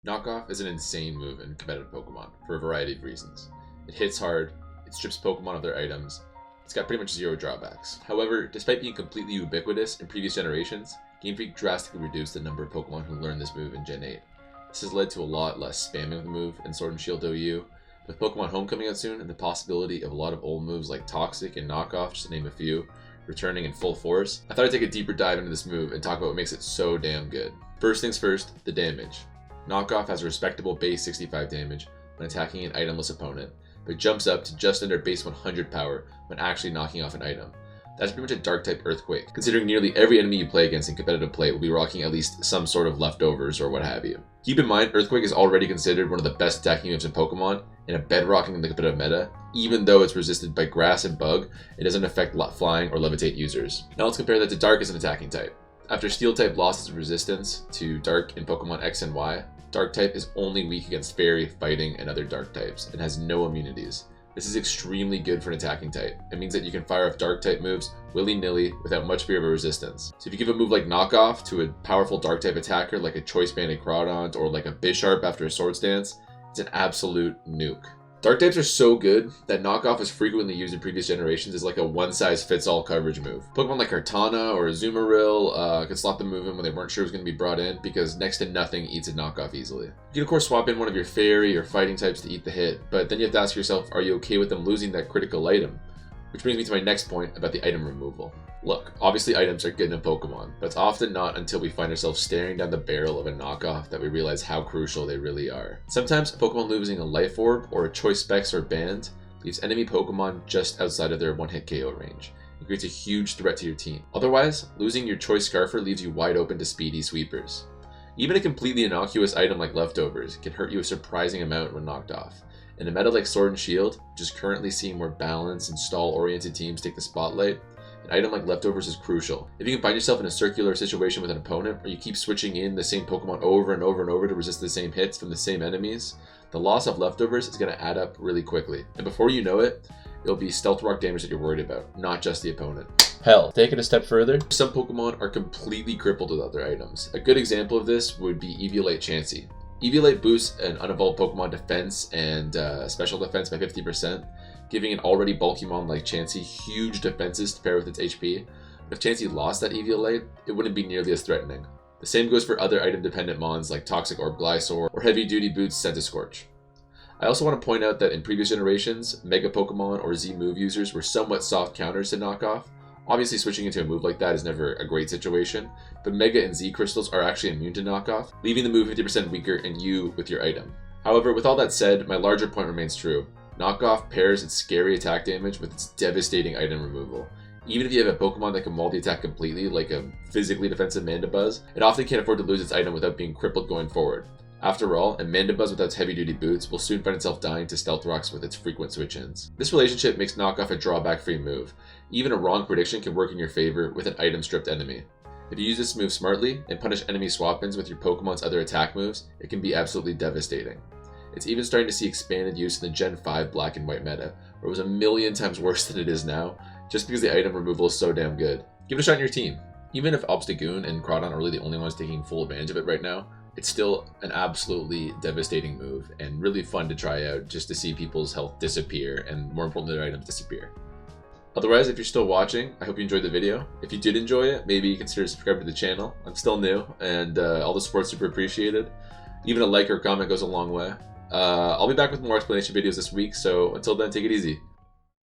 Knockoff is an insane move in competitive Pokemon for a variety of reasons. It hits hard, it strips Pokemon of their items, it's got pretty much zero drawbacks. However, despite being completely ubiquitous in previous generations, Game Freak drastically reduced the number of Pokemon who learned this move in Gen 8. This has led to a lot less spamming of the move in Sword and Shield OU. With Pokemon Home coming out soon and the possibility of a lot of old moves like Toxic and Knockoff, just to name a few, returning in full force, I thought I'd take a deeper dive into this move and talk about what makes it so damn good. First things first, the damage. Knockoff has a respectable base 65 damage when attacking an itemless opponent, but jumps up to just under base 100 power when actually knocking off an item. That's pretty much a Dark-type Earthquake, considering nearly every enemy you play against in competitive play will be rocking at least some sort of leftovers or what have you. Keep in mind, Earthquake is already considered one of the best attacking moves in Pokemon, and a bedrocking in the competitive meta. Even though it's resisted by Grass and Bug, it doesn't affect flying or levitate users. Now let's compare that to Dark as an attacking type. After Steel-type lost its resistance to Dark in Pokemon X and Y, Dark-type is only weak against Fairy, Fighting, and other Dark types, and has no immunities. This is extremely good for an attacking type. It means that you can fire off Dark-type moves willy-nilly without much fear of a resistance. So if you give a move like Knockoff to a powerful Dark-type attacker like a Choice Banded Crawdaunt or like a Bisharp after a Swords Dance, it's an absolute nuke. Dark types are so good that Knockoff is frequently used in previous generations as like a one-size-fits-all coverage move. Pokemon like Kartana or Azumarill could slot the move in when they weren't sure it was going to be brought in because next to nothing eats a Knockoff easily. You can of course swap in one of your Fairy or Fighting types to eat the hit, but then you have to ask yourself, are you okay with them losing that critical item? Which brings me to my next point about the item removal. Look, obviously items are good in Pokemon, but it's often not until we find ourselves staring down the barrel of a Knockoff that we realize how crucial they really are. Sometimes a Pokemon losing a Life Orb or a Choice Specs or Band leaves enemy Pokemon just outside of their one-hit KO range. It creates a huge threat to your team. Otherwise, losing your Choice Scarfer leaves you wide open to speedy sweepers. Even a completely innocuous item like Leftovers can hurt you a surprising amount when knocked off. In a meta like Sword and Shield, which is currently seeing more balanced and stall-oriented teams take the spotlight, an item like Leftovers is crucial. If you can find yourself in a circular situation with an opponent, or you keep switching in the same Pokemon over and over and over to resist the same hits from the same enemies, the loss of Leftovers is going to add up really quickly. And before you know it, it'll be Stealth Rock damage that you're worried about, not just the opponent. Hell, take it a step further, some Pokemon are completely crippled without their items. A good example of this would be Eviolite Chansey. Eviolite boosts an unevolved Pokemon defense and special defense by 50%, giving an already bulky mon like Chansey huge defenses to pair with its HP. But if Chansey lost that Eviolite, it wouldn't be nearly as threatening. The same goes for other item-dependent mons like Toxic Orb Glysaur or Heavy Duty Boots Centiskorch. I also want to point out that in previous generations, Mega Pokemon or Z move users were somewhat soft counters to Knockoff. Obviously switching into a move like that is never a great situation, but Mega and Z crystals are actually immune to Knockoff, leaving the move 50% weaker and you with your item. However, with all that said, my larger point remains true. Knockoff pairs its scary attack damage with its devastating item removal. Even if you have a Pokemon that can multi-attack completely, like a physically defensive Mandibuzz, it often can't afford to lose its item without being crippled going forward. After all, a Mandibuzz without its heavy-duty boots will soon find itself dying to Stealth Rocks with its frequent switch-ins. This relationship makes Knockoff a drawback-free move. Even a wrong prediction can work in your favor with an item-stripped enemy. If you use this move smartly and punish enemy swap-ins with your Pokemon's other attack moves, it can be absolutely devastating. It's even starting to see expanded use in the Gen 5 Black and White meta, where it was a million times worse than it is now, just because the item removal is so damn good. Give it a shot in your team. Even if Obstagoon and Crawdaunt are really the only ones taking full advantage of it right now, it's still an absolutely devastating move and really fun to try out just to see people's health disappear and more importantly their items disappear. Otherwise, if you're still watching, I hope you enjoyed the video. If you did enjoy it, maybe consider subscribing to the channel. I'm still new and all the support's super appreciated. Even a like or comment goes a long way. I'll be back with more explanation videos this week, so until then, take it easy.